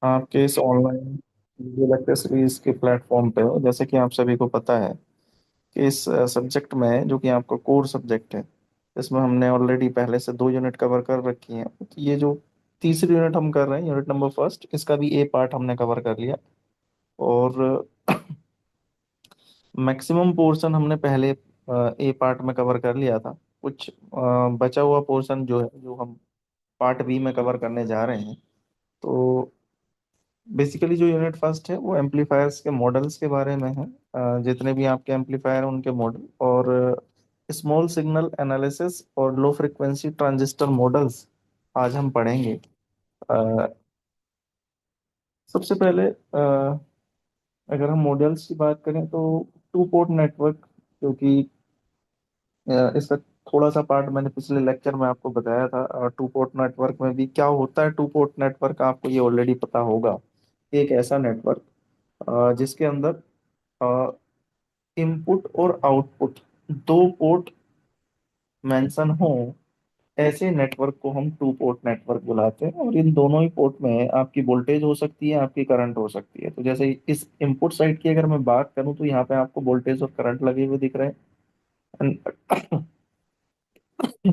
आपके इस online video lecture series के प्लेटफॉर्म पे हो, जैसे कि आप सभी को पता है कि इस सब्जेक्ट में, जो कि आपका कोर सब्जेक्ट है, इसमें हमने ऑलरेडी पहले से 2 यूनिट कवर कर रखी हैं। तो ये जो तीसरी यूनिट हम कर रहे हैं, यूनिट नंबर फर्स्ट, इसका भी ए पार्ट हमने कवर कर लिया। और मैक्सिमम पोर्शन हमने पहले ए पार्ट में कवर कर लिया था। कुछ बचा हुआ पोर्शन जो है, जो हम पार्ट बी में कवर करने जा रहे हैं। तो बेसिकली जो यूनिट फर्स्ट है वो एम्पलीफायर्स के मॉडल्स के बारे में है। जितने भी आपके एम्पलीफायर हैं उनके मॉडल, और स्मॉल सिग्नल एनालिसिस और लो फ्रिक्वेंसी ट्रांजिस्टर मॉडल्स आज हम पढ़ेंगे। अ, सबसे पहले अगर हम मॉडल्स की बात करें तो टू पोर्ट नेटवर्क, जो कि इसका थोड़ा सा पार्ट मैंने पिछले लेक्चर में आपको बताया था। टू पोर्ट नेटवर्क में भी क्या होता है, टू पोर्ट नेटवर्क आपको ये ऑलरेडी पता होगा। एक ऐसा नेटवर्क जिसके अंदर इनपुट और आउटपुट दो पोर्ट मेंशन हो, ऐसे नेटवर्क को हम टू पोर्ट नेटवर्क बुलाते हैं। और इन दोनों ही पोर्ट में आपकी वोल्टेज हो सकती है, आपकी करंट हो सकती है। तो जैसे इस इनपुट साइड की अगर मैं बात करूं, तो यहाँ पे आपको वोल्टेज और करंट लगे हुए दिख रहे हैं।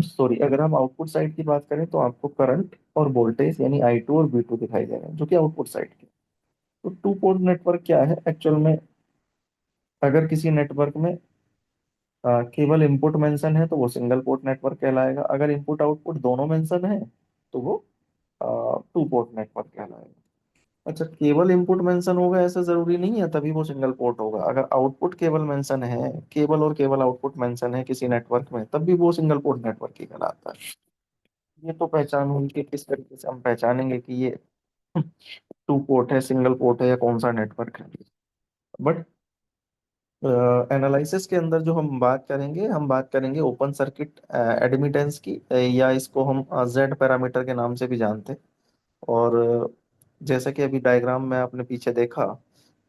सॉरी, अगर हम आउटपुट साइड की बात करें तो आपको करंट और वोल्टेज यानी I2 और V2 दिखाई दे रहे हैं, जो कि आउटपुट साइड के। तो टू पोर्ट नेटवर्क क्या है एक्चुअल में? अगर किसी नेटवर्क में केवल इनपुट मेंशन है तो वो सिंगल पोर्ट नेटवर्क कहलाएगा। अगर इनपुट आउटपुट दोनों मेंशन है तो वो टू पोर्ट नेटवर्क कहलाएगा। अच्छा, केवल इनपुट मेंशन होगा ऐसा जरूरी नहीं है तभी वो सिंगल पोर्ट होगा। अगर आउटपुट केवल मेंशन है, केवल और केवल आउटपुट मेंशन है किसी नेटवर्क में, तब भी वो सिंगल पोर्ट नेटवर्क ही कहलाता है। ये तो पहचान हुई कि किस तरीके से हम पहचानेंगे कि ये टू पोर्ट है, सिंगल पोर्ट है, या कौन सा नेटवर्क है। बट एनालिसिस के अंदर जो हम बात करेंगे, हम बात करेंगे ओपन सर्किट एडमिटेंस की, या इसको हम जेड पैरामीटर के नाम से भी जानते हैं। और जैसा कि अभी डायग्राम में आपने पीछे देखा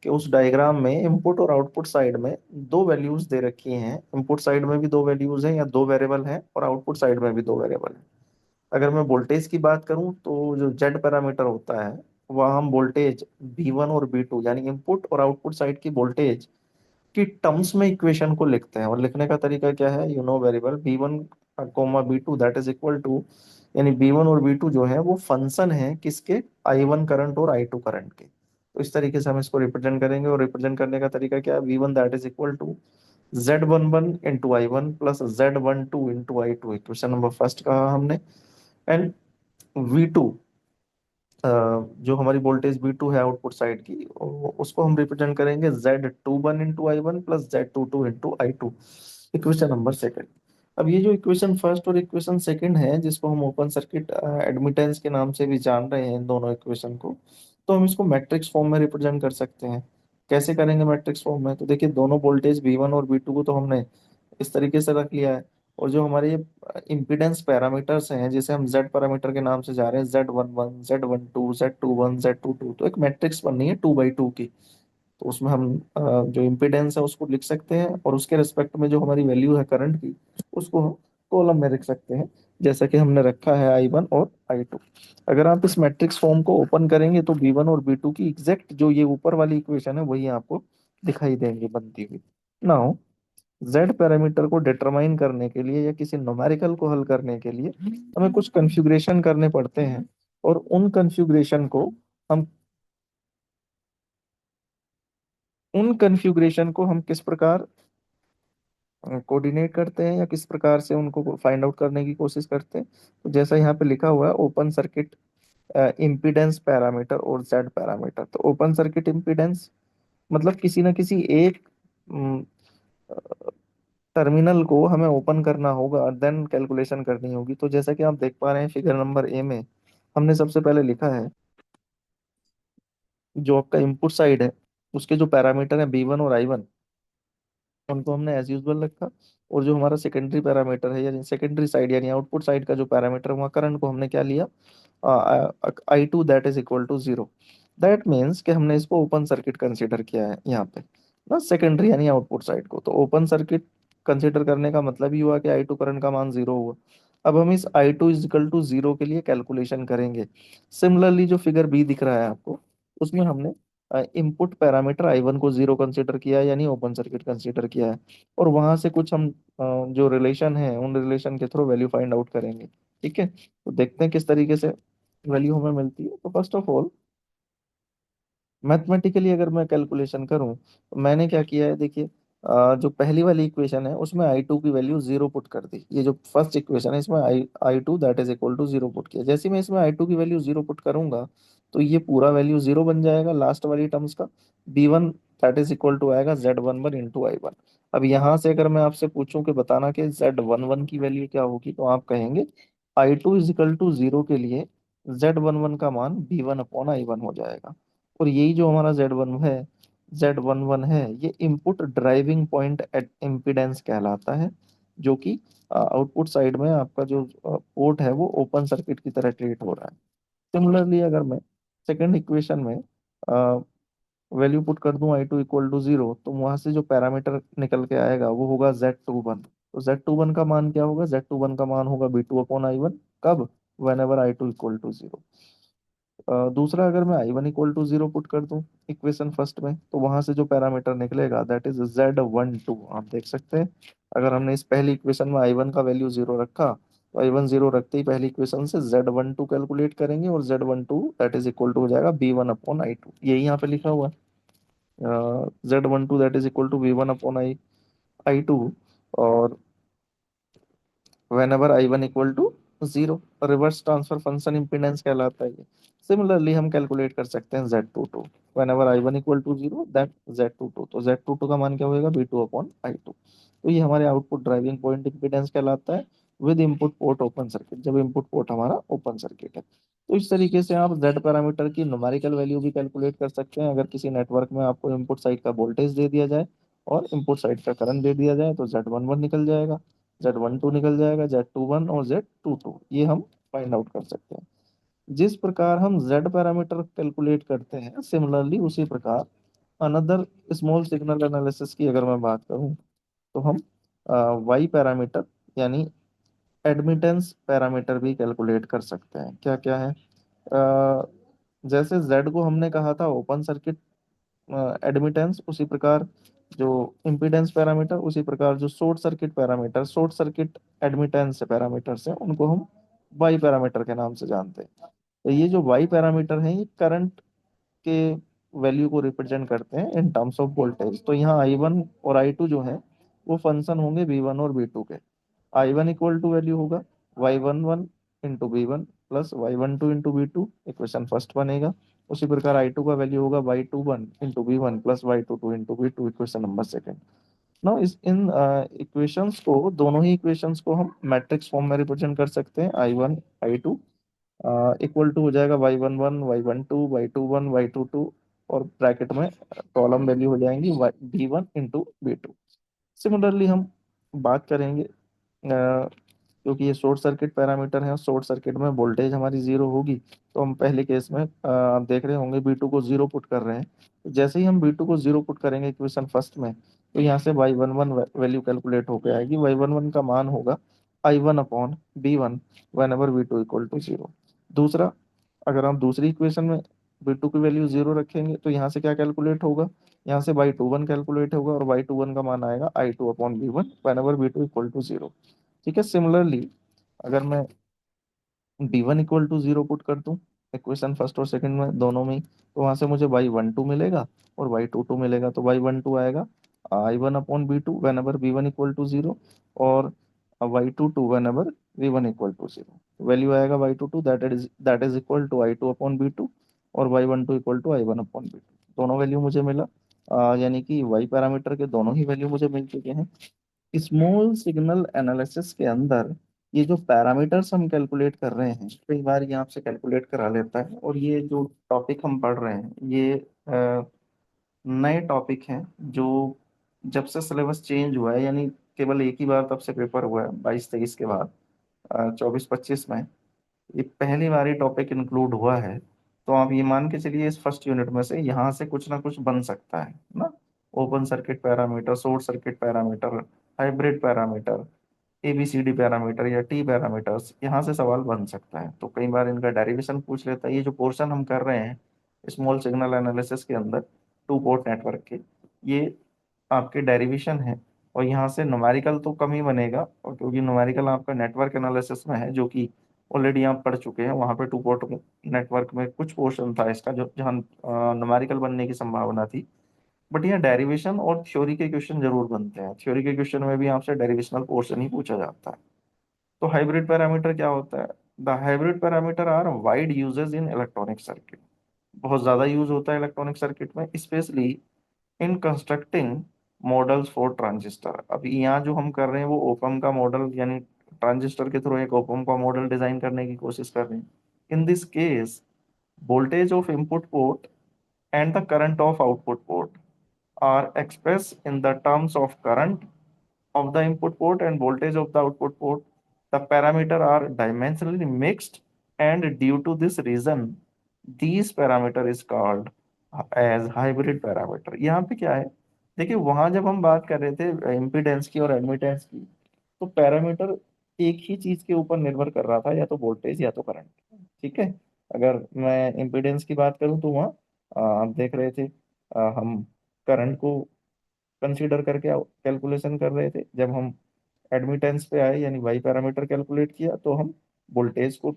कि उस डायग्राम में इनपुट और आउटपुट साइड में दो वैल्यूज दे रखी हैं। इनपुट साइड में भी दो वैल्यूज हैं या दो वेरिएबल हैं, और आउटपुट साइड में भी दो वेरिएबल हैं। अगर मैं वोल्टेज की बात करूं तो जो जेड पैरामीटर होता है, वह हम वोल्टेज V1 और V2 यानी इनपुट और आउटपुट साइड की वोल्टेज की टर्म्स में इक्वेशन को लिखते हैं। और लिखने का तरीका क्या है? Variable V1 comma V2 that is equal to, यानी V1 और V2 जो है वो फंक्शन है किसके? I1 करंट और I2 करंट के। तो इस तरीके से हम इसको रिप्रेजेंट करेंगे। और रिप्रेजेंट करने का तरीका क्या है? V1 that is equal to Z11 into I1 plus Z12 into I2, equation number first कहा हमने। एंड V2, जो हमारी वोल्टेज V2 है आउटपुट साइड की, उसको हम रिप्रेजेंट करेंगे Z21 into I1 plus Z22 into I2, equation number second. अब ये जो इक्वेशन फर्स्ट और इक्वेशन सेकंड है, जिसको हम ओपन सर्किट एडमिटेंस के नाम से भी जान रहे हैं इन दोनों इक्वेशन को, तो हम इसको मैट्रिक्स फॉर्म में रिप्रेजेंट कर सकते हैं। कैसे करेंगे मैट्रिक्स फॉर्म में? तो देखिए, दोनों वोल्टेज V1 और V2 को तो हमने इस तरीके से रख लिया है। और जो हमारे ये इम्पीडेंस पैरामीटर्स हैं, जिसे हम जेड पैरामीटर के नाम से जा रहे हैं, Z11, Z12, Z21, Z22, तो एक मैट्रिक्स बननी है 2 बाई 2 की। तो उसमें हम जो इम्पीडेंस है उसको लिख सकते हैं, और उसके रिस्पेक्ट में जो हमारी वैल्यू है करंट की, उसको हम कॉलम में रख सकते हैं, जैसा कि हमने रखा है I1 और I2। अगर आप इस मैट्रिक्स फॉर्म को ओपन करेंगे तो V1 और V2 की एग्जैक्ट जो ये ऊपर वाली इक्वेशन है वही आपको दिखाई देंगी बनती हुई। नाउ, जेड पैरामीटर को डिटरमाइन करने के लिए या किसी न्यूमेरिकल को हल करने के लिए हमें कुछ कॉन्फ़िगरेशन करने पड़ते हैं। और हम उन कॉन्फ़िगरेशन को हम किस प्रकार कोऑर्डिनेट करते हैं, या किस प्रकार से उनको फाइंड आउट करने की कोशिश करते हैं। तो जैसा यहाँ पे लिखा हुआ है, ओपन सर्किट इम्पीडेंस पैरामीटर और जेड पैरामीटर। तो ओपन सर्किट इम्पीडेंस मतलब किसी ना किसी एक टर्मिनल को हमें ओपन करना होगा, देन कैलकुलेशन करनी होगी। तो जैसा कि आप देख पा रहे हैं फिगर नंबर ए में, हमने सबसे पहले लिखा है जो आपका इनपुट साइड है, उसके जो पैरामीटर है B1 और I1, उनको हमने एज यूजुअल रखा। और जो हमारा सेकेंडरी पैरामीटर है, यानी सेकेंडरी साइड यानी आउटपुट साइड का जो पैरामीटर है, वहाँ करंट को हमने क्या लिया? I2 that is equal to 0। That means कि हमने इसको ओपन सर्किट कंसिडर किया है यहाँ पे ना, सेकेंडरी यानी आउटपुट साइड को। तो ओपन सर्किट कंसिडर करने का मतलब ही हुआ कि I2 करंट का मान 0 हुआ। अब हम इस I2 इज इक्वल टू 0 के लिए कैलकुलेशन करेंगे। सिमिलरली जो फिगर बी दिख रहा है आपको, उसमें हमने इनपुट पैरामीटर I1 को जीरो कंसीडर किया है, यानी ओपन सर्किट कंसीडर किया है। और वहां से कुछ हम जो रिलेशन है उन रिलेशन के थ्रू वैल्यू फाइंड आउट करेंगे। ठीक है, तो देखते हैं किस तरीके से वैल्यू हमें मिलती है। तो फर्स्ट ऑफ ऑल मैथमेटिकली अगर मैं कैलकुलेशन करूं तो मैंने क्या किया है, देखिए जो पहली वाली इक्वेशन है उसमें I2 की वैल्यू जीरो पुट कर दी। ये जो फर्स्ट इक्वेशन है इसमें I two that is equal to zero put किया। जैसे ही मैं इसमें I2 की वैल्यू जीरो पुट करूंगा तो ये पूरा वैल्यू जीरो बन जाएगा लास्ट वाली टर्म्स का। B1 that is equal to आएगा Z11 इंटू I1। अब यहाँ से अगर मैं आपसे पूछूं कि बताना कि Z11 की वैल्यू क्या होगी, तो आप कहेंगे I2 is equal to zero के लिए Z11 का मान B1 अपॉन I1 हो जाएगा। और यही जो हमारा Z11 है ये इनपुट ड्राइविंग पॉइंट इम्पीडेंस कहलाता है, जो कि आउटपुट साइड में आपका जो पोर्ट है वो ओपन सर्किट की तरह ट्रीट हो रहा है। सिमिलरली अगर मैं सेकेंड इक्वेशन में वैल्यू पुट कर दूं आई टू इक्वल टू जीरो, तो वहां से जो पैरामीटर निकल के आएगा वो होगा Z21। तो Z21 का मान क्या होगा, Z21 का मान होगा B2 अपॉन I1। कब, whenever I2 equal to zero. दूसरा, अगर मैं I1 equal to zero put कर दूं इक्वेशन फर्स्ट में, तो वहां से जो पैरामीटर निकलेगा दैट इज Z12। आप देख सकते हैं अगर हमने इस पहली इक्वेशन में I1 का वैल्यू जीरो रखा तो I1 जीरो रखते ही पहली इक्वेशन से Z12 कैलकुलेट करेंगे, और Z12 that is equal to हो जाएगा B1 अपॉन I2। यही यहाँ पे लिखा हुआ है, Z12 that is equal to B1 upon I2। और whenever I1 equal to zero, reverse transfer function impedance कहलाता है ये। सिमिलरली हम कैलकुलेट कर सकते हैं Z22। Whenever I1 equal to zero that Z22, तो Z22 का मान क्या होगा B2 अपॉन I2। तो ये हमारे आउटपुट ड्राइविंग पॉइंट इम्पीडेंस कहलाता है with input port open circuit, जब इनपुट पोर्ट हमारा ओपन सर्किट है। तो इस तरीके से आप Z पैरामीटर की न्यूमेरिकल वैल्यू भी कैलकुलेट कर सकते हैं। अगर किसी नेटवर्क में आपको इनपुट साइड का वोल्टेज दे दिया जाए और इनपुट साइड का करंट दे दिया जाए, तो Z11 निकल जाएगा, Z12 निकल जाएगा, Z21 और Z22 ये हम फाइंड आउट कर सकते हैं। जिस प्रकार हम Z पैरामीटर कैलकुलेट करते हैं, सिमिलरली उसी प्रकार अनदर स्मॉल सिग्नल एनालिसिस की अगर मैं बात करूं तो हम Y पैरामीटर यानी एडमिटेंस पैरामीटर भी कैलकुलेट कर सकते हैं। क्या क्या है, जैसे Z को हमने कहा था ओपन सर्किट एडमिटेंस, उसी प्रकार जो इम्पीडेंस पैरामीटर, उसी प्रकार जो short circuit parameter, short circuit admittance parameters हैं उनको हम वाई पैरामीटर के नाम से जानते हैं। तो ये जो वाई पैरामीटर हैं ये करंट के वैल्यू को रिप्रेजेंट करते हैं इन टर्म्स ऑफ वोल्टेज। तो यहाँ I1 और I2 जो है वो फंक्शन होंगे V1 और V2 के। I1 इक्वल टू वैल्यू होगा Y11 into B1 plus Y12 into B2, equation first बनेगा। उसी प्रकार I2 का वैल्यू होगा Y21 into B1 plus Y22 into B2, equation number second. Now इस इन इक्वेशंस को, दोनों ही इक्वेशंस को हम मैट्रिक्स फॉर्म में रिप्रेजेंट कर सकते हैं। I1 I2 इक्वल टू हो जाएगा Y11 Y12 Y21 Y22, और ब्रैकेट में कॉलम वैल्यू हो जाएंगी B1 इंटू B2। सिमिलरली हम बात करेंगे क्योंकि ये शॉर्ट सर्किट पैरामीटर है, शॉर्ट सर्किट में वोल्टेज हमारी जीरो होगी, तो हम पहले केस में आप देख रहे होंगे B2 को जीरो पुट कर रहे हैं। तो जैसे ही हम B2 को जीरो पुट करेंगे इक्वेशन फर्स्ट में, तो यहाँ से Y11 वैल्यू कैलकुलेट होकर आएगी। Y11 का मान होगा I1 upon B1 whenever B2 equal to zero. दूसरा, अगर हम दूसरी इक्वेशन में B2 की वैल्यू जीरो रखेंगे तो यहाँ से क्या कैलकुलेट होगा, यहाँ से Y21 कैलकुलेट होगा, और Y21 का मान आएगा I2 upon B1 whenever B2 equal to zero. ठीक है, सिमिलरली अगर मैं B1 equal to zero put कर दूं इक्वेशन फर्स्ट और सेकंड में दोनों में ही, तो वहां से मुझे Y12 मिलेगा और Y22 मिलेगा। तो Y12 आएगा I1 upon B2 whenever B1 equal to zero, और Y22 whenever V1 equal to zero. Value आएगा Y22 that is equal to I2 upon B2, और Y12 equal to I1 upon B2। दोनों value मुझे मिला, यानी कि Y parameter के दोनों ही वैल्यू मुझे मिल चुके हैं। स्मॉल सिग्नल एनालिसिस के अंदर ये जो पैरामीटर्स हम कैलकुलेट कर रहे हैं, कई बार ये आपसे कैलकुलेट करा लेता है। और ये जो टॉपिक हम पढ़ रहे हैं ये नए टॉपिक हैं जो जब से सिलेबस चेंज हुआ है, यानी केवल एक ही बार तब से पेपर हुआ है 22-23 के बाद, 24-25 में ये पहली बार ही टॉपिक इंक्लूड हुआ है। तो आप ये मान के चलिए इस फर्स्ट यूनिट में से यहाँ से कुछ ना कुछ बन सकता है ना। Open circuit parameter, short circuit parameter, hybrid parameter, ABCD parameter या टी पैरामीटर्स, यहाँ से सवाल बन सकता है। तो कई बार इनका डेरिवेशन पूछ लेता है। ये जो पोर्शन हम कर रहे हैं स्मॉल सिग्नल एनालिसिस के अंदर टू पोर्ट नेटवर्क के। ये आपके डेरिवेशन है। और यहाँ से न्यूमेरिकल तो कम ही बनेगा, और क्योंकि न्यूमेरिकल आपका नेटवर्क एनालिसिस में है, जो कि ऑलरेडी आप पढ़ चुके हैं, वहाँ पे टू पोर्ट नेटवर्क में कुछ पोर्शन था इसका जो जहाँ न्यूमेरिकल बनने की संभावना थी। बट यहाँ डेरिवेशन और थ्योरी के क्वेश्चन जरूर बनते हैं। थ्योरी के क्वेश्चन में भी आपसे डेरिवेशनल पोर्शन ही पूछा जाता है। तो हाइब्रिड पैरामीटर क्या होता है? The hybrid parameter are wide uses in electronic circuit. बहुत ज्यादा यूज होता है इलेक्ट्रॉनिक सर्किट में, specially in constructing models for transistor. अभी यहाँ जो हम कर रहे हैं वो ओपम का मॉडल, यानी ट्रांजिस्टर के थ्रू एक ओपम का मॉडल डिजाइन करने की कोशिश कर रहे हैं। In this case, voltage of input port and the current of output port are expressed in the terms of current of the input port and voltage of the output port. The parameter are dimensionally mixed, and due to this reason, these parameter is called as hybrid parameter। यहाँ पे क्या है, देखिए वहां जब हम बात कर रहे थे इम्पीडेंस की और एडमिटेंस की, तो पैरामीटर एक ही चीज के ऊपर निर्भर कर रहा था, या तो वोल्टेज या तो करंट। ठीक है। अगर मैं इम्पीडेंस की बात करूं तो वहाँ आप देख रहे थे हम करंट को कंसीडर करके कैलकुलेशन कर रहे थे। जब हम एडमिटेंस पे आए, यानी वाई पैरामीटर कैलकुलेट किया, तो हम वोल्टेज को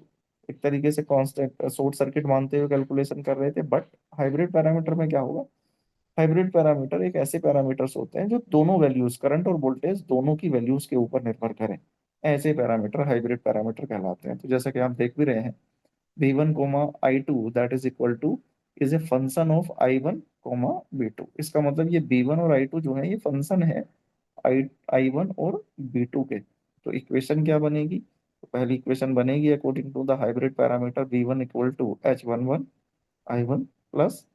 एक तरीके से कांस्टेंट शॉर्ट सर्किट मानते हुए कैलकुलेशन कर रहे थे। बट हाइब्रिड पैरामीटर में क्या होगा? हाइब्रिड पैरामीटर एक ऐसे पैरामीटर्स होते हैं जो दोनों वैल्यूज, करंट और वोल्टेज दोनों की वैल्यूज के ऊपर निर्भर करें। ऐसे पैरामीटर हाइब्रिड पैरामीटर कहलाते हैं। तो जैसा कि आप देख भी रहे हैं, v1 comma i2 that is equal to is a function of i1 comma v2। इसका मतलब ये b1 और i2 जो है ये फंक्शन है आई i1 और b2 के। तो इक्वेशन क्या बनेगी? तो पहली इक्वेशन बनेगी according to the hybrid parameter v1 equal to h11 i1 plus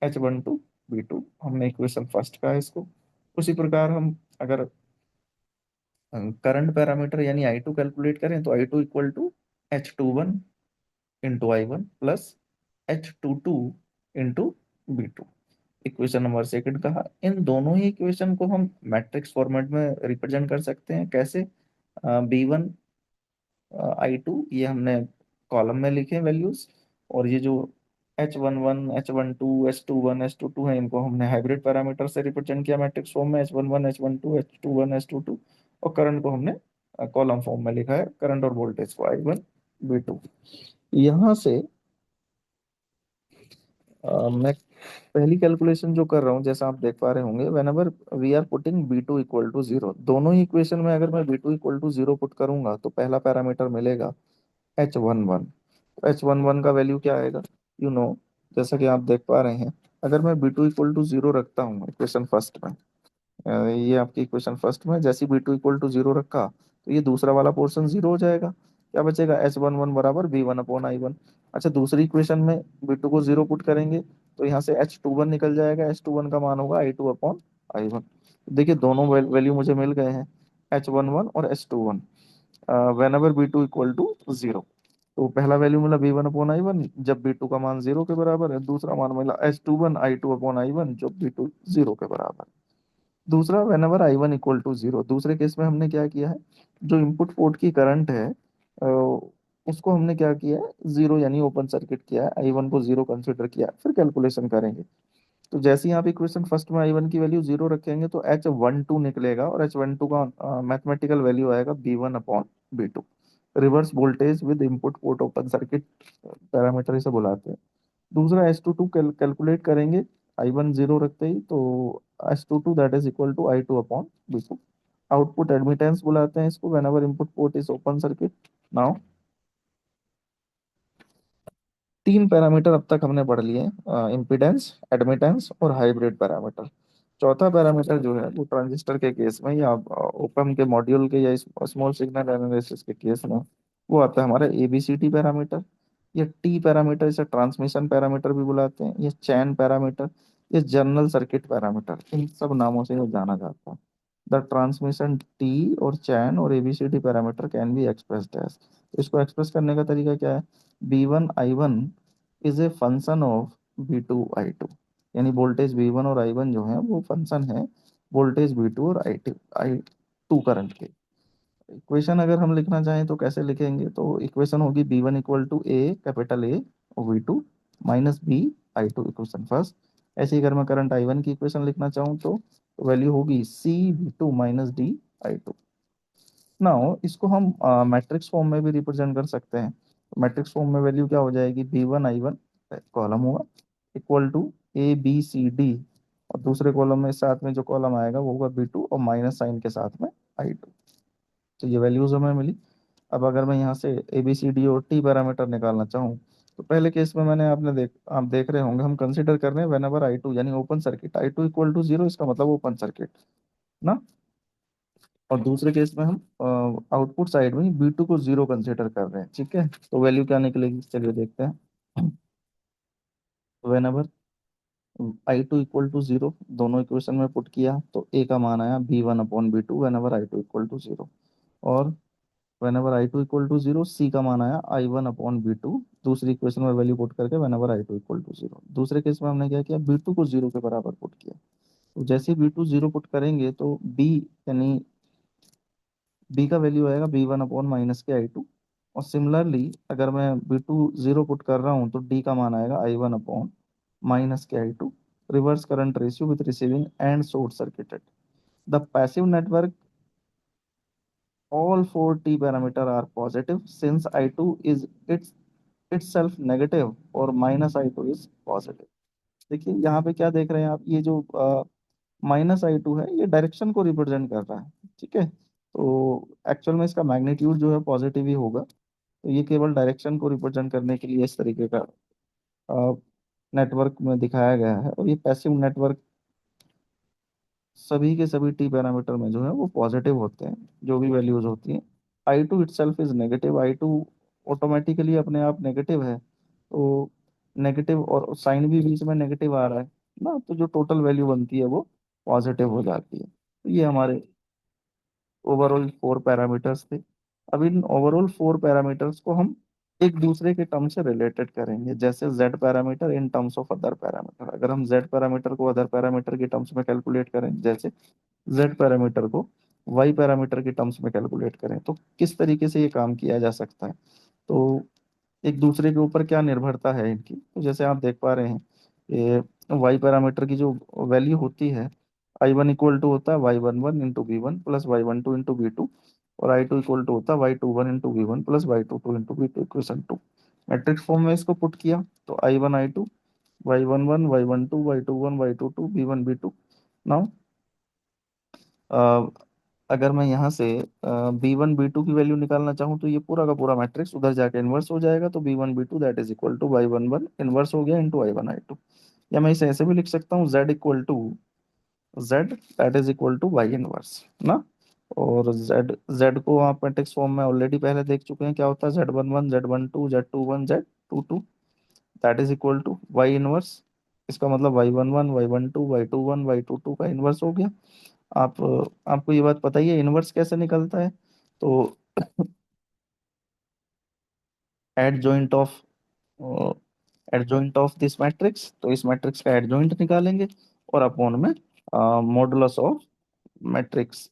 h12 b2। हमने इक्वेशन फर्स्ट का है इसको। उसी प्रकार हम अगर करंट पैरामीटर यानी i2 कैलकुलेट करें, तो i2 equal to h21 into i1 plus h22 into b2। Equation number second कहा। इन दोनों ही इक्वेशन को हम मैट्रिक्स फॉर्मेट में रिप्रेजेंट कर सकते हैं। कैसे? b1 i2 ये हमने कॉलम में लिखे वैल्यूज, और ये जो h11 h12 h21 h22 है, इनको हमने हाइब्रिड पैरामीटर से रिप्रेजेंट किया मैट्रिक्स फॉर्म में, h11 h12 h21 h22। और करंट को हमने कॉलम फॉर्म में लिखा है, करंट और वोल्टेज को i1 b2। यहाँ से मैं पहली कैलकुलेशन जो कर रहा हूँ, जैसा आप देख पा रहे होंगे, whenever we are putting B two equal to zero, दोनों ही इक्वेशन में अगर मैं B two equal to zero put करूंगा, तो पहला पैरामीटर मिलेगा h11। h11 का वैल्यू क्या आएगा? यू नो, जैसा कि आप देख पा रहे हैं, अगर मैं B two equal to zero रखता हूँ इक्वेशन फर्स्ट में, ये आपकी इक्वेशन फर्स्ट में जैसे B two equal to zero रखा, तो ये दूसरा वाला पोर्शन जीरो हो जाएगा। क्या बचेगा? h11 बराबर v1 अपॉन आई वन। अच्छा, दूसरी इक्वेशन में बी टू को जीरो पुट करेंगे, तो यहाँ से h21 निकल जाएगा। h21 का मान होगा आई टू अपॉन आई वन। देखिए दोनों वैल्यू मुझे मिल गए हैं, h11 और h21, whenever B two equal to zero. तो पहला वैल्यू मिला v1 अपॉन आई वन जब b2 का मान जीरो के बराबर है। दूसरा मान मिला h21 I two upon I one जब b2 जीरो के बराबर। दूसरा, whenever I one equal to zero, दूसरे केस में हमने क्या किया है, जो इनपुट पोर्ट की करंट है उसको हमने क्या किया है, जीरो यानी ओपन सर्किट किया है, आई वन को जीरो कंसिडर किया है। फिर कैलकुलेशन करेंगे, तो जैसे ही आप इक्वेशन फर्स्ट में आई वन की वैल्यू जीरो रखेंगे, तो h12 निकलेगा, और h12 का मैथमेटिकल वैल्यू आएगा b1 upon b2। Reverse voltage with input port open circuit parameter इसे बुलाते हैं। दूसरा h22 कैलकुलेट करेंगे, आई वन जीरो रखते ही, तो h22 that is equal to I two upon b2। Output admittance बुलाते हैं इसको, whenever input port is open circuit. Now तीन पैरामीटर अब तक हमने पढ़ लिए, इम्पीडेंस, एडमिटेंस और हाइब्रिड पैरामीटर। चौथा पैरामीटर जो है वो ट्रांजिस्टर के केस में, या ओपम के मॉड्यूल के, या स्मॉल सिग्नल एनालिसिस के केस में, वो आता है हमारा एबीसीटी पैरामीटर। ये टी पैरामीटर, इसे ट्रांसमिशन पैरामीटर भी बुलाते हैं, ये चैन पैरामीटर, ये जनरल सर्किट पैरामीटर, इन सब नामों से ये जाना जाता है। द ट्रांसमिशन टी और चैन और ABCD parameter can be expressed as. इसको एक्सप्रेस करने का तरीका क्या है? b1 i1 is a function of b2 i2, यानी वोल्टेज v1 और i1 जो है वो फंक्शन है वोल्टेज v2 और i2 करंट के। इक्वेशन अगर हम लिखना चाहें तो कैसे लिखेंगे? तो इक्वेशन होगी b1 equal to A capital A V two minus B I two equation first. ऐसे ही अगर मैं करंट आई वन की इक्वेशन लिखना चाहूँ तो वैल्यू होगी C V two minus D I two. Now इसको हम मैट्रिक्स फॉर्म में भी रिप्रेजेंट कर सकते हैं। मैट्रिक्स फॉर्म में वैल्यू क्या हो जाएगी, B one I one column हुआ equal to A B C D, और दूसरे कॉलम में साथ में जो कॉलम आएगा वो होगा बी टू और माइनस साइन के साथ में आई टू। तो ये वैल्यूज हमें मिली। अब अगर मैं यहाँ से ए बी सी डी और टी पैरामीटर निकालना चाहूँ तो पहले केस में मैंने आपने आप देख रहे होंगे हम कंसीडर कर रहे हैं वेन एवर आई टू यानी open circuit, I two equal to zero, इसका मतलब ओपन सर्किट ना। और दूसरे केस में हम आउटपुट साइड में बी टू को जीरो कंसीडर कर रहे हैं, ठीक है। तो वैल्यू क्या निकलेगी चलिए देखते हैं। Whenever I two equal to zero, दोनों इक्वेशन में पुट किया तो ए का मान आया B one upon B two whenever I two equal to zero. और whenever I two equal to zero C का मान आया I one upon B two, दूसरी इक्वेशन में वैल्यू पुट करके whenever I two equal to zero. दूसरे case में हमने क्या किया, बी टू को जीरो के बराबर पुट किया। तो जैसे ही बी टू जीरो पुट करेंगे तो बी यानी बी का वैल्यू आएगा बी वन अपॉन माइनस के आई टू। और सिमिलरली अगर मैं बी टू जीरो पुट कर रहा हूँ तो डी का मान आएगा आई वन अपॉन माइनस के I two. Reverse current ratio with receiving end short circuited the passive network, all four T parameter are positive since I2 is itself negative और minus I two is positive. देखिए यहाँ पे क्या देख रहे हैं आप, ये जो माइनस आई टू है ये डायरेक्शन को रिप्रेजेंट कर रहा है, ठीक है। तो एक्चुअल में इसका मैग्नीट्यूड जो है पॉजिटिव ही होगा। तो ये केवल डायरेक्शन को रिप्रेजेंट करने के लिए इस तरीके का नेटवर्क में दिखाया गया है। और ये पैसिव नेटवर्क सभी के सभी टी पैरामीटर में जो है वो पॉजिटिव होते हैं, जो भी वैल्यूज होती हैं। I two itself is negative, I two automatically अपने आप नेगेटिव है। तो नेगेटिव और साइन भी बीच में नेगेटिव आ रहा है ना, तो जो टोटल वैल्यू बनती है वो पॉजिटिव हो जाती है। तो ये हमारे ओवरऑल फोर पैरामीटर्स थे। अब इन ओवरऑल फोर पैरामीटर्स को हम एक दूसरे के टर्म से रिलेटेड करेंगे, जैसे Z parameter in terms of other parameter. अगर हम जेड पैरामीटर को अदर पैरामीटर के टर्म्स में कैलकुलेट करें, जैसे जेड पैरामीटर को वाई पैरामीटर के टर्म्स में कैलकुलेट करें, तो किस तरीके से ये काम किया जा सकता है। तो एक दूसरे के ऊपर क्या निर्भरता है इनकी, तो जैसे आप देख पा रहे हैं ये वाई पैरामीटर की जो वैल्यू होती है, आई वन इक्वल टू होता है Y one one into B one plus Y one two into B two, और आई टू इक्वल टू होता है Y two one into B one plus Y two two into B two equation two. Matrix form में इसको put किया तो I one I two Y one one Y one two Y two one Y two two B one B two. Now अगर मैं यहाँ से b one B to की value निकालना चाहूँ तो ये पूरा का पूरा मैट्रिक्स उधर जाके इन्वर्स हो जाएगा। तो B one B two that is equal to Y one one inverse हो गया into I one I two. या मैं इसे ऐसे भी लिख सकता हूँ Z equal to Z that is equal to Y inverse ना। और जेड जेड को आप मैट्रिक्स फॉर्म में ऑलरेडी पहले देख चुके हैं क्या होता है, Z one one Z one two Z two one Z two two that is equal to Y inverse. इसका मतलब Y one one Y one two Y two one Y two two का इनवर्स हो गया। आप आपको ये बात पता ही है इनवर्स कैसे निकलता है। तो adjoint of adjoint of this matrix, तो इस मैट्रिक्स का एडजॉइंट निकालेंगे और अपॉन में मॉडुलस ऑफ मैट्रिक्स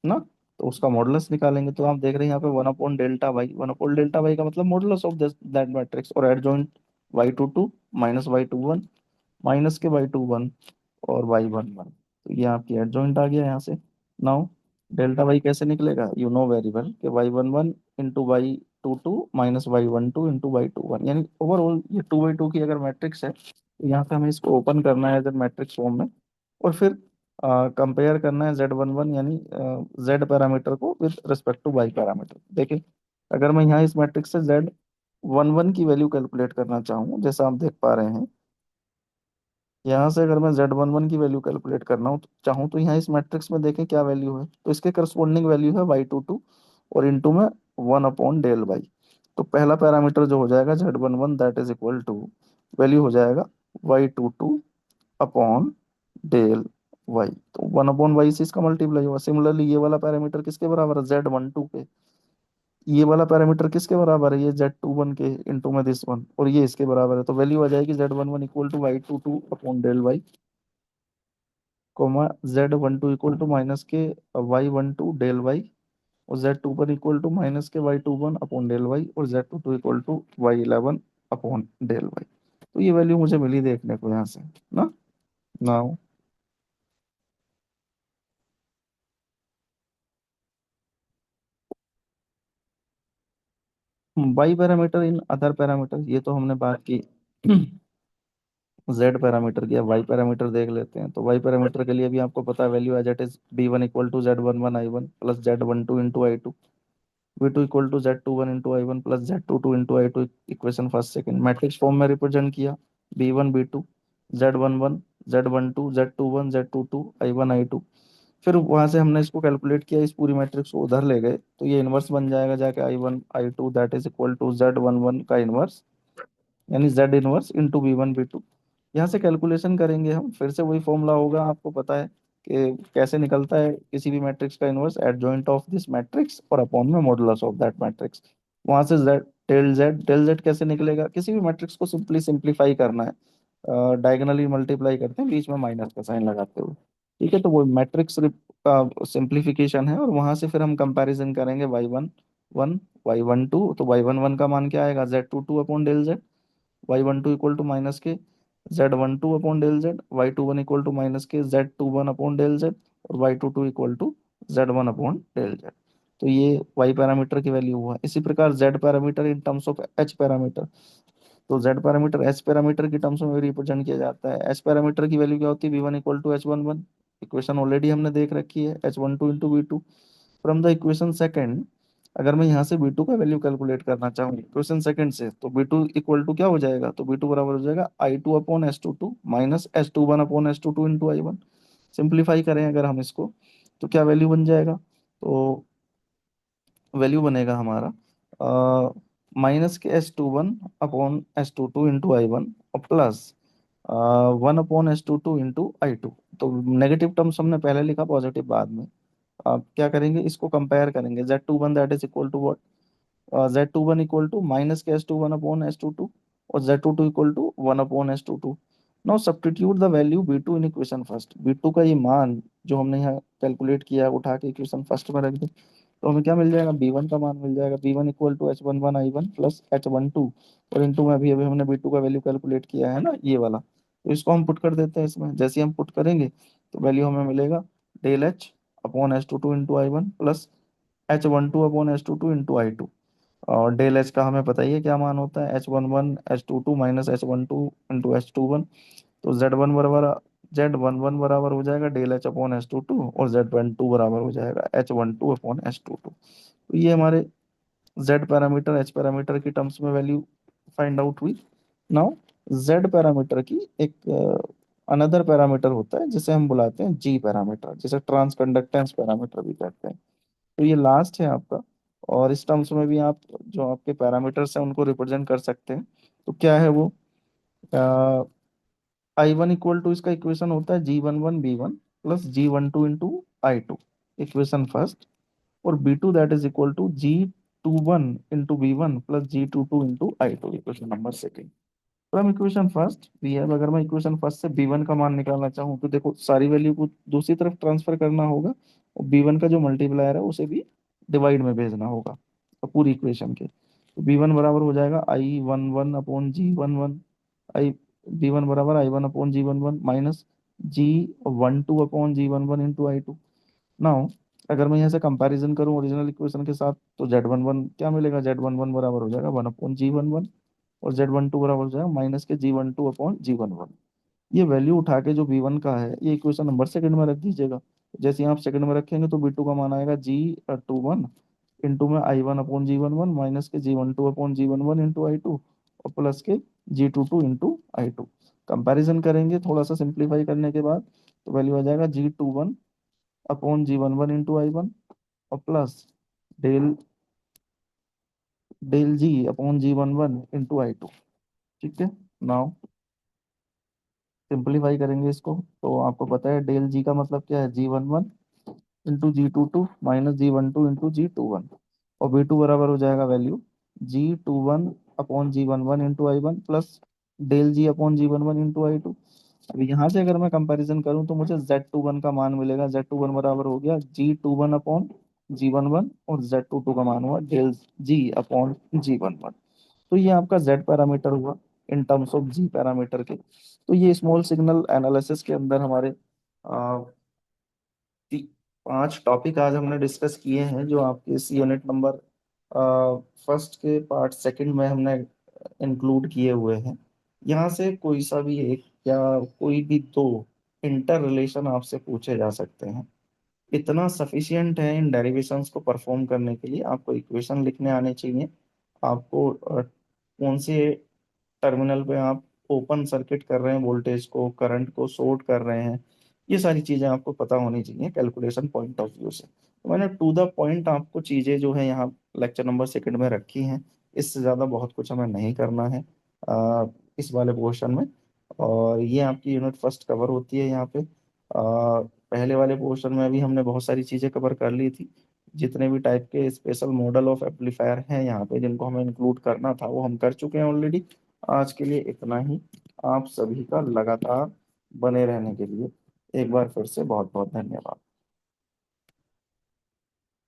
ना, तो उसका मॉडुलस निकालेंगे। तो आप देख रहे हैं यहाँ पे one upon delta Y, one upon delta Y का मतलब modulus of this that matrix, और adjoint Y two two minus Y two one minus के वाई टू वन और वाई वन वन। तो ये आपकी एडजॉइंट आ गया यहाँ से। नाउ डेल्टा वाई कैसे निकलेगा, यू नो वेरी वेल कि Y one one into Y two two minus Y one two into Y two one, यानी ओवरऑल ये टू बाई टू की अगर मैट्रिक्स है तो यहाँ पे हमें इसको ओपन करना है एज मैट्रिक्स फॉर्म में, और फिर कंपेयर करना है जेड वन वन यानी जेड पैरामीटर को with respect to Y parameter. देखिए अगर मैं यहाँ इस मैट्रिक्स से जेड वन वन की वैल्यू कैलकुलेट करना चाहूँ, जैसा आप देख पा रहे हैं यहाँ से अगर मैं जेड वन वन की वैल्यू कैलकुलेट करना हो तो चाहूँ तो यहाँ इस मैट्रिक्स में देखें क्या वैल्यू है, तो इसके करस्पॉन्डिंग वैल्यू है वाई टू टू और इंटू में वन अपॉन डेल वाई। तो पहला पैरामीटर जो हो जाएगा Z one one that is equal to value हो जाएगा Y two two upon del Y, तो वन अपॉन वाई से इसका मल्टीप्लाई हुआ। सिमिलरली ये वाला पैरामीटर किसके बराबर है, जेड वन टू के, ये वाला पैरामीटर किसके बराबर है, ये जेड टू वन के इंटू में दिस वन, और ये इसके बराबर है। तो वैल्यू आ जाएगी Z one one equal to Y two two upon del Y, comma Z one two equal to minus के Y one two del Y, और Z two one equal to minus के Y two one upon del Y, और Z two two equal to Y eleven upon del Y. तो ये value मुझे मिली देखने को यहाँ से ना। Now Y parameter in other parameter, ये तो हमने बात की जेड पैरामीटर की। अब वाई पैरामीटर देख लेते हैं। तो वाई पैरामीटर के लिए भी आपको पता है value as it is B one equal to Z one one I one plus Z one two into I two, V two equal to Z two one into I one plus Z two two into I two. Equation first second matrix form में represent किया, B one B two Z one one Z one two Z two one Z two two I one I two. फिर वहां से हमने इसको calculate किया, इस पूरी मैट्रिक्स को उधर ले गए तो ये इनवर्स बन जाएगा जाके I one I two that is equal to Z one one का इनवर्स, यानी Z inverse into B one B two. यहाँ से कैलकुलेशन करेंगे हम, फिर से वही फॉर्मूला होगा, आपको पता है कि कैसे निकलता है किसी भी मैट्रिक्स का inverse, adjoint of this matrix और अपॉन में मॉडुलस ऑफ दैट मैट्रिक्स। वहां से जेड डेल जेड कैसे निकलेगा, किसी भी मैट्रिक्स को सिंपली सिंप्लीफाई करना है, डायगोनली मल्टीप्लाई करते हैं बीच में माइनस का साइन लगाते हुए। ठीक है, तो वो मैट्रिक्स का सिंप्लीफिकेशन है, और वहां से फिर हम कंपैरिजन करेंगे Y one one Y one two. तो वाई वन वन का मान क्या आएगा, Z two two upon del Z, Y one two equal to minus K Z one two upon del Z, Y two one equal to minus K Z two one upon del Z, और Y two two equal to Z one upon del Z. तो ये Y parameter की value हुआ। इसी प्रकार Z parameter in terms of H parameter, तो Z parameter H parameter की terms में रिप्रेजेंट किया जाता है। एच पैरामीटर की वैल्यू क्या होती है, V one equal to H one one. Equation already हमने देख रखी है, H one two into V two. From the equation second, अगर मैं यहाँ से बी टू का वैल्यू कैलकुलेट करना चाहूँ इक्वेशन सेकंड से, तो बी टू इक्वल टू क्या हो जाएगा, तो बी टू बराबर हो जाएगा i two upon s two two minus s two one upon s two two into I one. Simplify करें अगर हम इसको, तो क्या वैल्यू बन जाएगा, तो वैल्यू बनेगा हमारा माइनस के s two one upon s two two into आई वन और plus one upon s two two into आई टू। तो नेगेटिव टर्म्स हमने पहले लिखा, पॉजिटिव बाद में। आप क्या करेंगे, इसको कंपेयर करेंगे, z two one that is equal to what, z two one equal to minus के s two one upon s two two, और Z two two equal to one upon s two two. Now substitute the value b two in equation first. B two का ये मान जो हमने यहाँ calculate किया है, उठा के इक्वेशन फर्स्ट में रख दे, तो हमें क्या मिल जाएगा, बी वन का मान मिल जाएगा, B one equal to H one one I one plus H one two, और इंटू में अभी अभी हमने बी टू का वैल्यू कैलकुलेट किया है ना ये वाला। तो इसको हम पुट कर देते हैं इसमें, जैसे ही हम पुट करेंगे तो वैल्यू हमें मिलेगा del H upon H two two into आई one plus H one two upon H two two into आई टू। और डेल एच का हमें पता ही है क्या मान होता है, H one one H two two minus H one two into H two one. तो जेड वन वन बराबर हो जाएगा del H upon H two two, और जेड वन टू बराबर हो जाएगा H one two upon H two two. तो ये हमारे जेड पैरामीटर एच पैरामीटर की टर्म्स में वैल्यू फाइंड आउट हुई। नाउ जेड पैरामीटर की एक अनदर पैरामीटर होता है जिसे हम बुलाते हैं जी पैरामीटर, जिसे ट्रांस कंडक्टेंस पैरामीटर भी कहते हैं। तो ये लास्ट है आपका, और इस टर्म्स में भी आप जो आपके पैरामीटर्स हैं उनको रिप्रेजेंट कर सकते हैं। तो क्या है वो, आई वन इक्वल टू, इसका इक्वेशन होता है g one one b one plus g one two into आई टू, इक्वेशन फर्स्ट। और b two that is equal to g two one into B one plus g two two into I two, equation number second. तो हम equation first भी है, अगर मैं equation first से b one का मान निकालना चाहूँ तो देखो सारी वैल्यू को दूसरी तरफ ट्रांसफर करना होगा, और बी वन का जो मल्टीप्लायर है उसे भी डिवाइड में भेजना होगा, तो पूरी इक्वेशन के। तो बी वन बराबर हो जाएगा i one one upon g one one, i b one बराबर i one upon g one one minus g one two upon g one one into I two. Now अगर मैं यहाँ से कंपैरिजन करूँ original equation के साथ, तो Z one one क्या मिलेगा, जेड वन वन बराबर हो जाएगा one upon g one one, और जेड वन टू बराबर हो जाएगा माइनस के g one two upon g one one. ये वैल्यू उठा के जो बी वन का है ये इक्वेशन नंबर सेकंड में रख दीजिएगा। जैसे ही आप सेकंड में रखेंगे तो बी टू का मान आएगा जी टू वन इंटू में i one upon g one one minus के g one two upon g one one into आई टू, और प्लस के जी टू टू इंटू आई टू। कंपेरिजन करेंगे थोड़ा सा सिंप्लीफाई करने के बाद, तो वैल्यू आ जाएगा g two one upon g one one into आई वन, और plus del del g upon g one one into आई टू। ठीक है, नाउ सिंप्लीफाई करेंगे इसको, तो आपको पता है डेल जी का मतलब क्या है, g one one into g two two minus g one two into g two one, और बी टू बराबर हो जाएगा value g two one upon g one one into आई one plus del g upon g one one into आई two. अब यहाँ से अगर मैं comparison करूँ तो मुझे जेड टू वन का मान मिलेगा, जेड टू वन बराबर हो गया g two one upon g one one, और जेड टू टू का मान हुआ del g upon g one one. तो ये आपका जेड पैरामीटर हुआ। In terms of g parameter के। तो ये स्मॉल सिग्नल एनालिसिस के अंदर हमारे आ, 5 टॉपिक आज हमने डिस्कस किए हैं, जो आपके इस यूनिट नंबर फर्स्ट के पार्ट सेकंड में हमने इंक्लूड किए हुए हैं। यहाँ से कोई सा भी एक या कोई भी दो इंटर रिलेशन आपसे पूछे जा सकते हैं। इतना सफिशियंट है इन डेरिवेशंस को परफॉर्म करने के लिए। आपको इक्वेशन लिखने आने चाहिए, आपको कौन से टर्मिनल पे आप ओपन सर्किट कर रहे हैं वोल्टेज को, करंट को शॉर्ट कर रहे हैं, ये सारी चीजें आपको पता होनी चाहिए कैलकुलेशन पॉइंट ऑफ व्यू से। तो मैंने टू द पॉइंट आपको चीजें जो है यहाँ लेक्चर नंबर सेकंड में रखी हैं। इससे ज्यादा बहुत कुछ हमें नहीं करना है इस वाले पोर्शन में। और ये आपकी यूनिट फर्स्ट कवर होती है यहाँ पे। पहले वाले पोर्शन में अभी हमने बहुत सारी चीजें कवर कर ली थी। जितने भी टाइप के स्पेशल मॉडल ऑफ एम्पलीफायर हैं यहाँ पे जिनको हमें इंक्लूड करना था, वो हम कर चुके हैं ऑलरेडी। आज के लिए इतना ही। आप सभी का लगातार बने रहने के लिए एक बार फिर से बहुत बहुत धन्यवाद।